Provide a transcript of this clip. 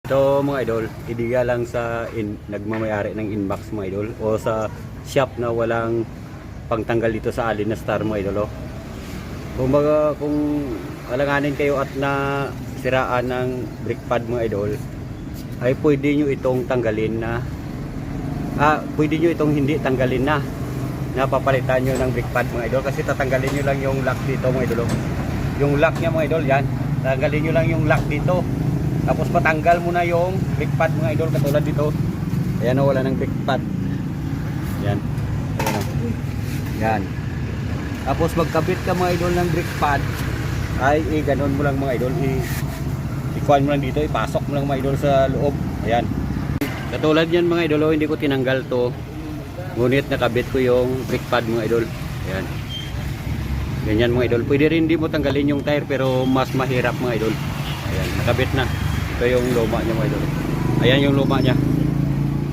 So mga idol, idiga lang sa nagmamayari ng Inmax mga idol o sa shop na walang pangtanggal dito sa alin na star mga idol. Oh. Kumbaga kung alanganin kayo at na siraan ng brake pad mga idol, ay pwede nyo itong tanggalin na pwede nyo itong hindi tanggalin na napapalitan nyo ng brake pad mga idol, kasi tatanggalin nyo lang yung lock dito mga idol. Oh. Yung lock nya mga idol, yan, tanggalin nyo lang yung lock dito, tapos patanggal mo na yung brake pad mga idol, katulad dito. Ayan o, wala ng brake pad. Yan. Ayan o. Yan. Tapos magkabit ka mga idol ng brake pad, ay ganon mo lang mga idol, ikuan mo lang dito, ipasok mo lang mga idol sa loob. Ayan. Katulad yan mga idol, hindi ko tinanggal to, ngunit nakabit ko yung brake pad mga idol. Ayan. Ganyan mga idol. Pwede rin hindi mo tanggalin yung tire, pero mas mahirap mga idol. Ayan, nakabit na. Ito yung luma niya mga idol. Ayan yung luma niya.